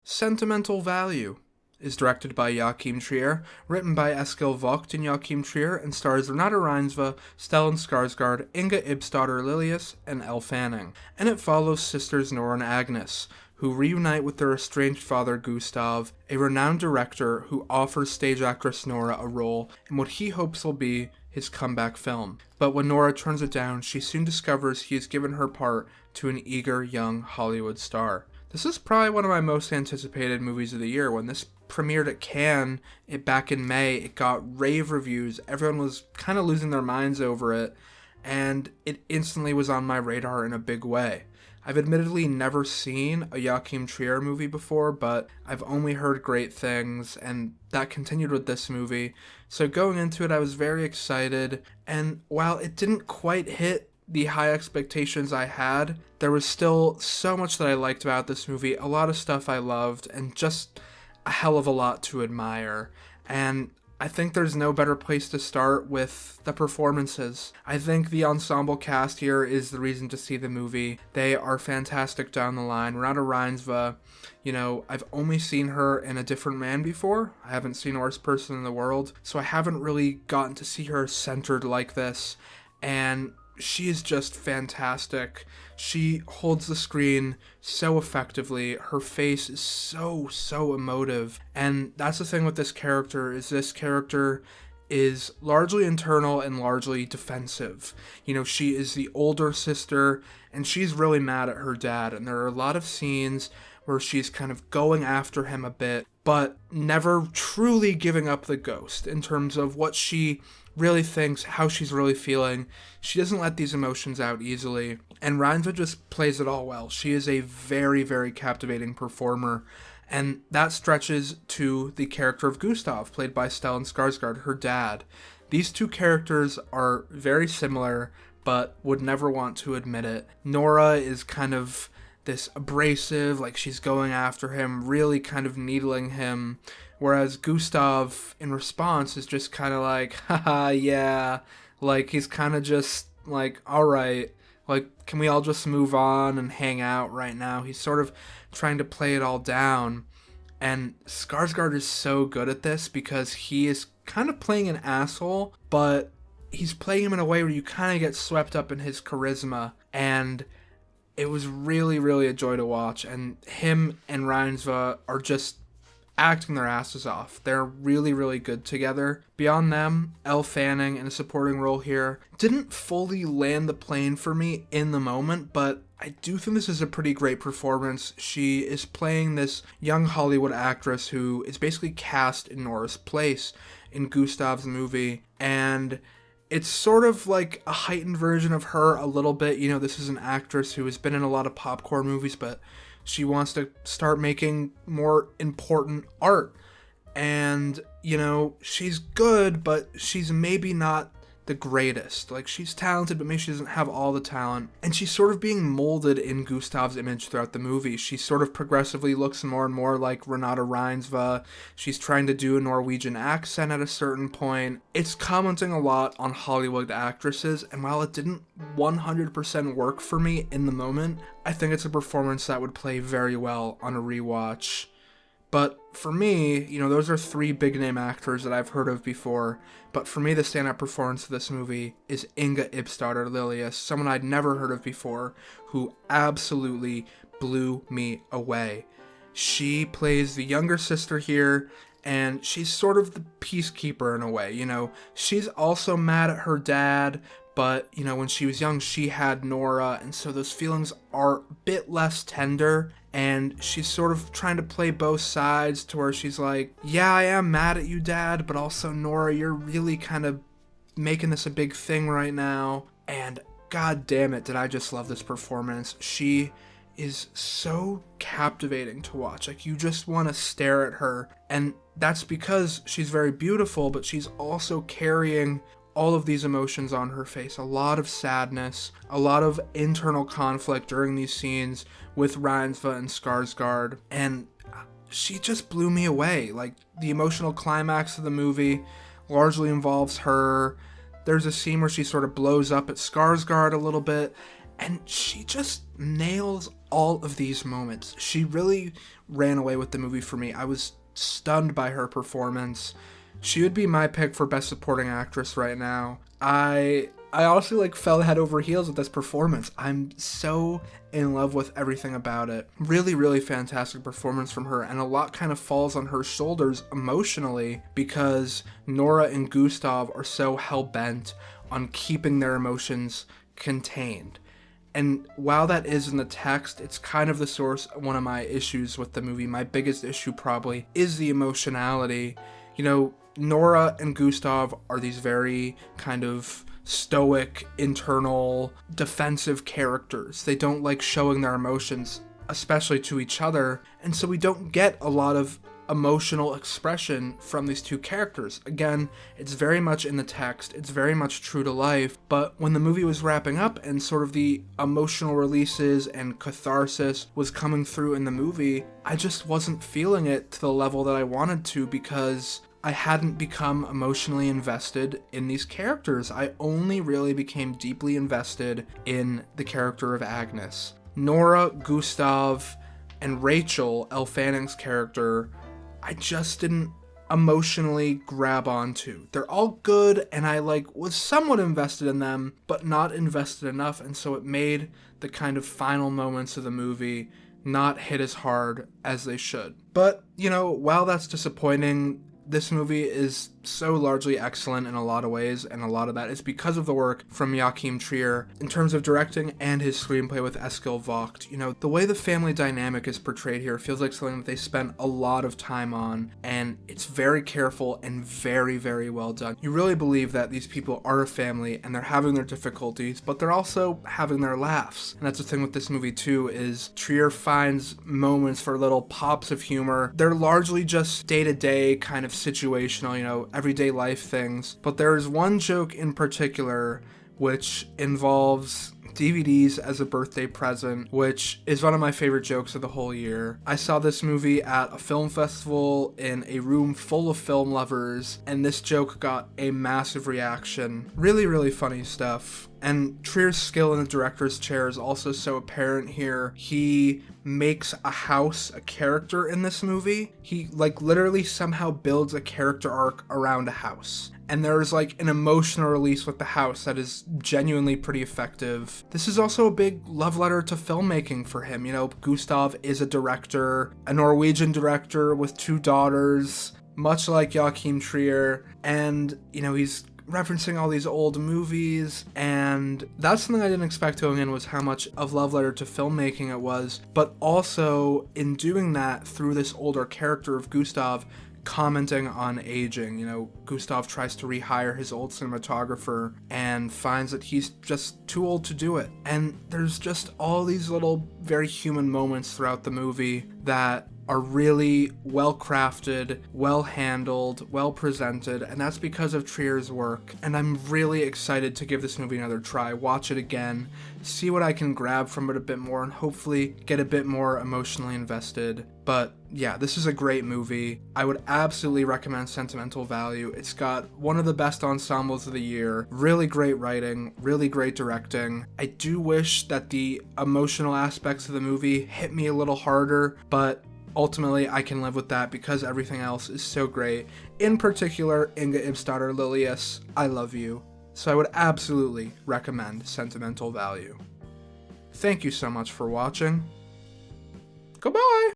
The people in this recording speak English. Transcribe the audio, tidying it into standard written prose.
Sentimental Value is directed by Joachim, written by Eskil, Vogt, and Joachim, and stars Renate, Reinsve, Stellan, Skarsgard, Inga, Ibsdotter, Lilleaas, and Elle. And it follows sisters Nora and Agnes, who reunite with their estranged father Gustav, a renowned director who offers stage actress Nora a role in what he hopes will be his comeback film. But when Nora turns it down, she soon discovers he has given her part to an eager young Hollywood star. This is probably one of my most anticipated movies of the year. When this premiered at Cannes back in May, it got rave reviews. Everyone was kind of losing their minds over it, and it instantly was on my radar in a big way. I've admittedly never seen a Joachim movie before, but I've only heard great things, and that continued with this movie. So going into it, I was very excited, and while it didn't quite hit the high expectations I had, there was still so much that I liked about this movie, a lot of stuff I loved, and just a hell of a lot to admire. And I think there's no better place to start with the performances. I think the ensemble cast here is the reason to see the movie. They are fantastic down the line. Renate Reinsve, I've only seen her in A Different Man before. I haven't seen Worst Person in the World, so I haven't really gotten to see her centered like this. And she is just fantastic. She holds the screen so effectively. Her face is so emotive. And that's the thing with this character, is this character is largely internal and largely defensive. She is the older sister, and she's really mad at her dad. And there are a lot of scenes where she's kind of going after him a bit, but never truly giving up the ghost in terms of what she really thinks, how she's really feeling. She doesn't let these emotions out easily, and Reinsve just plays it all well. She is a very, very captivating performer, and that stretches to the character of Gustav, played by Stellan Skarsgard, her dad. These two characters are very similar, but would never want to admit it. Nora is kind of this abrasive, like she's going after him, really kind of needling him, whereas Gustav, in response, is just kind of like, haha, yeah, like he's kind of just like, alright, like, can we all just move on and hang out right now? He's sort of trying to play it all down, and Skarsgård is so good at this because he is kind of playing an asshole, but he's playing him in a way where you kind of get swept up in his charisma, and it was really, really a joy to watch, and him and Reinsve are just acting their asses off. They're really, really good together. Beyond them, Elle in a supporting role here didn't fully land the plane for me in the moment, but I do think this is a pretty great performance. She is playing this young Hollywood actress who is basically cast in Nora's place in Gustav's movie, and it's sort of like a heightened version of her a little bit. This is an actress who has been in a lot of popcorn movies, but she wants to start making more important art. And, she's good, but she's maybe not the greatest. Like, she's talented, but maybe she doesn't have all the talent. And she's sort of being molded in Gustav's image throughout the movie. She sort of progressively looks more and more like Renate Reinsve. She's trying to do a Norwegian accent at a certain point. It's commenting a lot on Hollywood actresses, and while it didn't 100% work for me in the moment, I think it's a performance that would play very well on a rewatch. But for me, those are three big-name actors that I've heard of before. But for me, the standout performance of this movie is Inga Ibsdotter Lilleaas, someone I'd never heard of before, who absolutely blew me away. She plays the younger sister here, and she's sort of the peacekeeper in a way. She's also mad at her dad, but, when she was young, she had Nora, and so those feelings are a bit less tender, and she's sort of trying to play both sides to where she's like, yeah, I am mad at you, Dad, but also, Nora, you're really kind of making this a big thing right now, and god damn it, did I just love this performance. She is so captivating to watch. Like, you just want to stare at her, and that's because she's very beautiful, but she's also carrying all of these emotions on her face. A lot of sadness, a lot of internal conflict during these scenes with Reinsve and Skarsgård, and she just blew me away. Like, the emotional climax of the movie largely involves her. There's a scene where she sort of blows up at Skarsgård a little bit, And she just nails all of these moments. She really ran away with the movie for me. I was stunned by her performance. She would be my pick for Best Supporting Actress right now. I honestly like fell head over heels with this performance. I'm so in love with everything about it. Really, really fantastic performance from her, and a lot kind of falls on her shoulders emotionally because Nora and Gustav are so hell-bent on keeping their emotions contained. And while that is in the text, it's kind of the source of one of my issues with the movie. My biggest issue probably is the emotionality. You know, Nora and Gustav are these very kind of stoic, internal, defensive characters. They don't like showing their emotions, especially to each other, and so we don't get a lot of emotional expression from these two characters. Again, it's very much in the text, it's very much true to life, but when the movie was wrapping up and sort of the emotional releases and catharsis was coming through in the movie, I just wasn't feeling it to the level that I wanted to because I hadn't become emotionally invested in these characters. I only really became deeply invested in the character of Agnes. Nora, Gustav, and Rachel, Elle Fanning's character, I just didn't emotionally grab onto. They're all good, and I was somewhat invested in them, but not invested enough, and so it made the kind of final moments of the movie not hit as hard as they should. But, while that's disappointing, this movie is so largely excellent in a lot of ways, and a lot of that is because of the work from Joachim Trier in terms of directing and his screenplay with Eskil Vogt. The way the family dynamic is portrayed here feels like something that they spent a lot of time on, and it's very careful and very, very well done. You really believe that these people are a family and they're having their difficulties, but they're also having their laughs. And that's the thing with this movie too, is Trier finds moments for little pops of humor. They're largely just day-to-day kind of situational, everyday life things. But there is one joke in particular which involves DVDs as a birthday present, which is one of my favorite jokes of the whole year. I saw this movie at a film festival in a room full of film lovers, and this joke got a massive reaction. Really, really funny stuff. And Trier's skill in the director's chair is also so apparent here. He makes a house a character in this movie. He literally somehow builds a character arc around a house. And there's an emotional release with the house that is genuinely pretty effective. This is also a big love letter to filmmaking for him. Gustav is a director, a Norwegian director with 2 daughters, much like Joachim Trier. And, he's referencing all these old movies, and that's something I didn't expect going in, was how much of love letter to filmmaking it was, but also in doing that through this older character of Gustav commenting on aging. Gustav tries to rehire his old cinematographer and finds that he's just too old to do it. And there's just all these little very human moments throughout the movie that are really well crafted, well handled, well presented, and that's because of Trier's work. And I'm really excited to give this movie another try, watch it again, see what I can grab from it a bit more, and hopefully get a bit more emotionally invested. But yeah, this is a great movie. I would absolutely recommend Sentimental Value. It's got one of the best ensembles of the year, really great writing, really great directing. I do wish that the emotional aspects of the movie hit me a little harder, but ultimately, I can live with that because everything else is so great. In particular, Inga Ibsdotter Lilleaas, I love you. So I would absolutely recommend Sentimental Value. Thank you so much for watching. Goodbye!